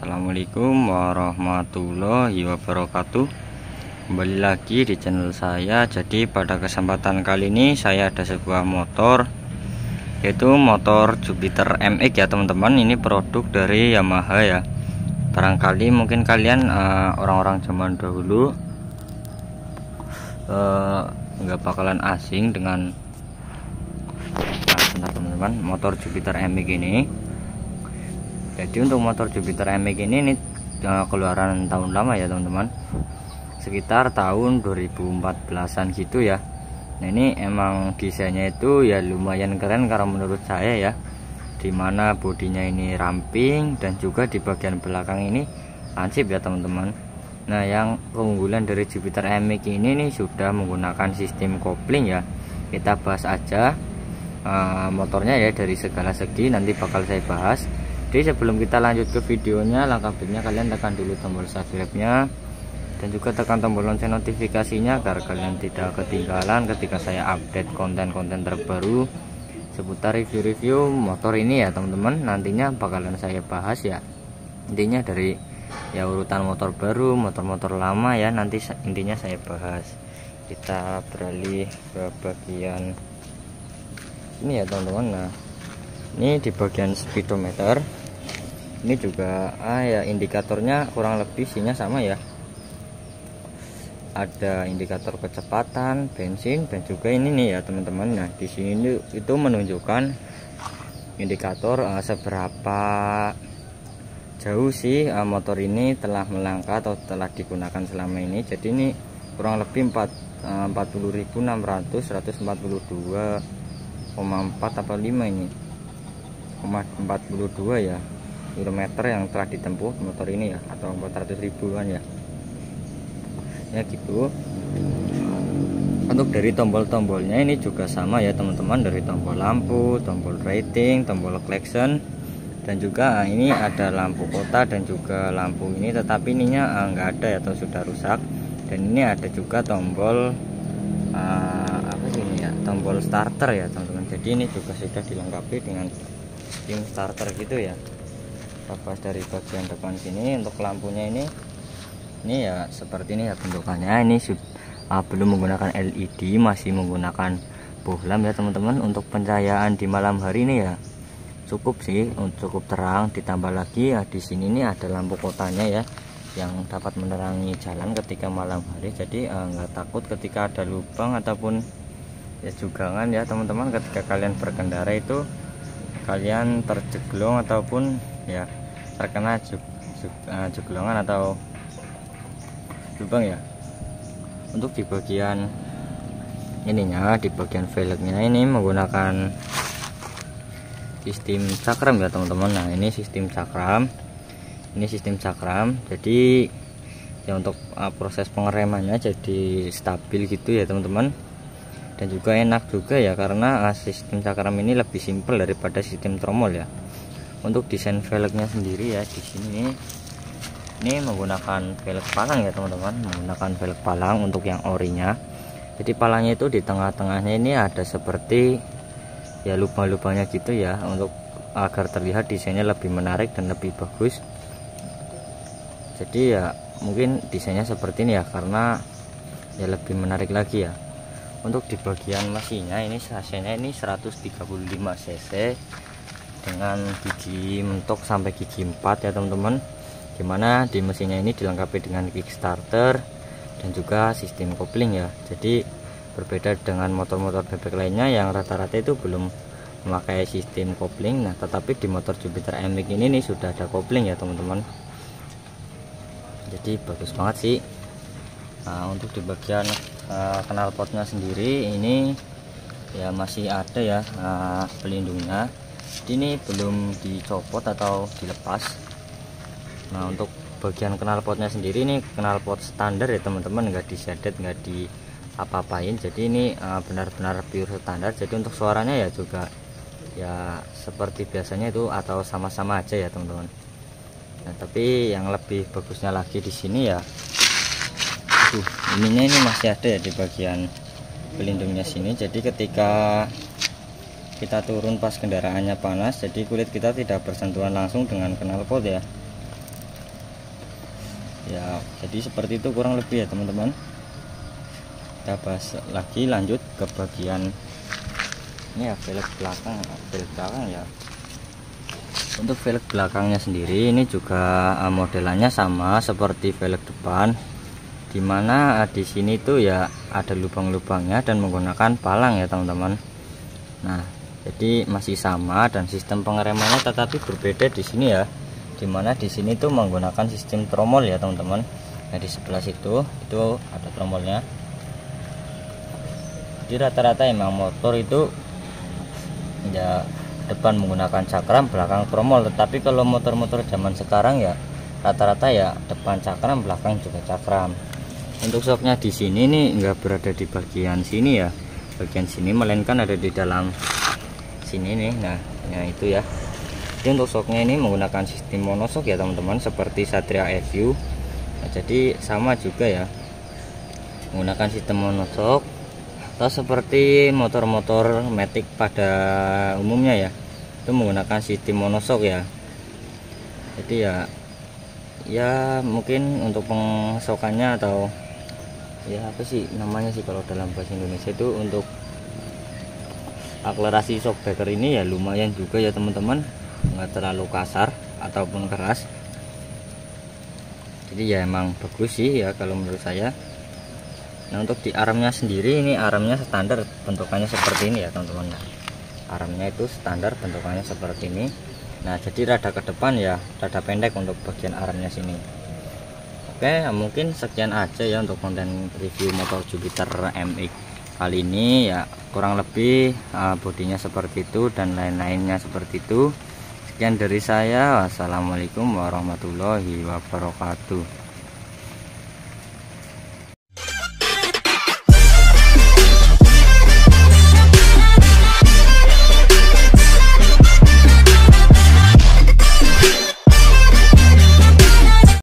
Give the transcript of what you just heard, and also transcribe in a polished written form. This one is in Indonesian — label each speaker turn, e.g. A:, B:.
A: Assalamualaikum warahmatullahi wabarakatuh. Kembali lagi di channel saya. Jadi pada kesempatan kali ini saya ada sebuah motor, yaitu motor Jupiter MX ya teman-teman. Ini produk dari Yamaha ya. Barangkali mungkin kalian orang-orang zaman dahulu nggak bakalan asing dengan teman-teman motor Jupiter MX ini. Jadi untuk motor Jupiter MX ini keluaran tahun lama ya teman-teman, sekitar tahun 2014an gitu ya. Nah ini emang desainnya itu ya lumayan keren karena menurut saya ya, dimana bodinya ini ramping dan juga di bagian belakang ini lancip ya teman-teman. Nah yang keunggulan dari Jupiter MX ini nih sudah menggunakan sistem kopling ya. Kita bahas aja motornya ya dari segala segi, nanti bakal saya bahas. Jadi sebelum kita lanjut ke videonya, langkah baiknya kalian tekan dulu tombol subscribe-nya dan juga tekan tombol lonceng notifikasinya agar kalian tidak ketinggalan ketika saya update konten-konten terbaru seputar review-review motor ini ya teman-teman. Nantinya bakalan saya bahas ya, intinya dari ya urutan motor baru, motor-motor lama ya, nanti intinya saya bahas. Kita beralih ke bagian ini ya teman-teman. Nah ini di bagian speedometer ini juga ya indikatornya kurang lebih isinya sama ya, ada indikator kecepatan, bensin, dan juga ini nih ya teman-teman. Nah di sini itu menunjukkan indikator seberapa jauh sih motor ini telah melangkah atau telah digunakan selama ini. Jadi ini kurang lebih 40.600 142,4 atau 5 ini 42 ya kilometer yang telah ditempuh motor ini ya, atau 400 ribuan ya gitu. Untuk dari tombol-tombolnya ini juga sama ya teman-teman, dari tombol lampu, tombol rating, tombol klakson, dan juga ini ada lampu kota dan juga lampu ini, tetapi ininya enggak ada ya atau sudah rusak. Dan ini ada juga tombol apa sih ini ya, tombol starter ya teman-teman. Jadi ini juga sudah dilengkapi dengan sistem starter gitu ya. Lepas dari bagian depan sini, untuk lampunya ini ya seperti ini ya bentukannya. Ini belum menggunakan LED, masih menggunakan bohlam ya teman-teman. Untuk pencahayaan di malam hari ini ya cukup sih, cukup terang. Ditambah lagi ya di sini nih ada lampu kotanya ya, yang dapat menerangi jalan ketika malam hari. Jadi nggak takut ketika ada lubang ataupun ya jugangan ya teman-teman, ketika kalian berkendara itu kalian terjeglong ataupun ya terkena jeglongan atau lubang ya. Untuk di bagian ininya, di bagian velgnya ini menggunakan sistem cakram ya teman-teman. Nah ini sistem cakram, jadi ya untuk proses pengeremannya jadi stabil gitu ya teman-teman. Dan juga enak juga ya karena sistem cakram ini lebih simpel daripada sistem tromol ya. Untuk desain velgnya sendiri ya, di sini ini menggunakan velg palang ya teman-teman, menggunakan velg palang untuk yang orinya. Jadi palangnya itu di tengah-tengahnya ini ada seperti ya lubang-lubangnya gitu ya, untuk agar terlihat desainnya lebih menarik dan lebih bagus. Jadi ya mungkin desainnya seperti ini ya karena ya lebih menarik lagi ya. Untuk di bagian mesinnya ini sasinya ini 135 cc dengan gigi mentok sampai gigi 4 ya teman-teman. Dimana di mesinnya ini dilengkapi dengan kickstarter dan juga sistem kopling ya. Jadi berbeda dengan motor-motor bebek lainnya yang rata-rata itu belum memakai sistem kopling. Nah tetapi di motor Jupiter MX ini nih sudah ada kopling ya teman-teman. Jadi bagus banget sih. Nah untuk di bagian knalpotnya sendiri ini ya masih ada ya pelindungnya. Jadi ini belum dicopot atau dilepas. Nah untuk bagian knalpotnya sendiri ini knalpot standar ya teman-teman, nggak disedet, nggak di apa-apain. Jadi ini benar-benar pure standar. Jadi untuk suaranya ya juga ya seperti biasanya itu atau sama-sama aja ya teman-teman. Nah tapi yang lebih bagusnya lagi di sini ya, ininya ini masih ada ya di bagian pelindungnya sini. Jadi ketika kita turun pas kendaraannya panas, jadi kulit kita tidak bersentuhan langsung dengan knalpot ya. ya. Jadi seperti itu kurang lebih ya teman-teman. Kita bahas lagi, lanjut ke bagian ini ya, velg belakang ya. Untuk velg belakangnya sendiri ini juga modelannya sama seperti velg depan, dimana di sini tuh ya ada lubang-lubangnya dan menggunakan palang ya teman-teman. Nah, jadi masih sama dan sistem pengeremannya tetapi berbeda di sini ya, dimana di sini tuh menggunakan sistem tromol ya teman-teman. Nah, di sebelah situ itu ada tromolnya. Jadi rata-rata emang motor itu ya depan menggunakan cakram, belakang tromol. Tetapi kalau motor-motor zaman sekarang ya rata-rata ya depan cakram, belakang juga cakram. Untuk shocknya di sini nih nggak berada di bagian sini ya, bagian sini, melainkan ada di dalam sini nih. Nah itu ya. Jadi untuk shocknya ini menggunakan sistem monoshock ya teman-teman, seperti Satria FU. Nah, jadi sama juga ya, menggunakan sistem monoshock atau seperti motor-motor Matic pada umumnya ya, itu menggunakan sistem monoshock ya. Jadi ya mungkin untuk pengsokannya atau ya apa sih namanya sih kalau dalam bahasa Indonesia itu, untuk akselerasi shockbreaker ini ya lumayan juga ya teman-teman, nggak terlalu kasar ataupun keras. Jadi ya emang bagus sih ya kalau menurut saya. Nah, untuk di armnya sendiri, ini armnya standar bentukannya seperti ini ya teman-teman. Armnya itu standar bentukannya seperti ini. Nah, jadi rada ke depan ya, rada pendek untuk bagian armnya sini. Oke, mungkin sekian aja ya untuk konten review motor Jupiter MX kali ini ya. Kurang lebih bodinya seperti itu dan lain-lainnya seperti itu. Sekian dari saya, wassalamualaikum warahmatullahi wabarakatuh.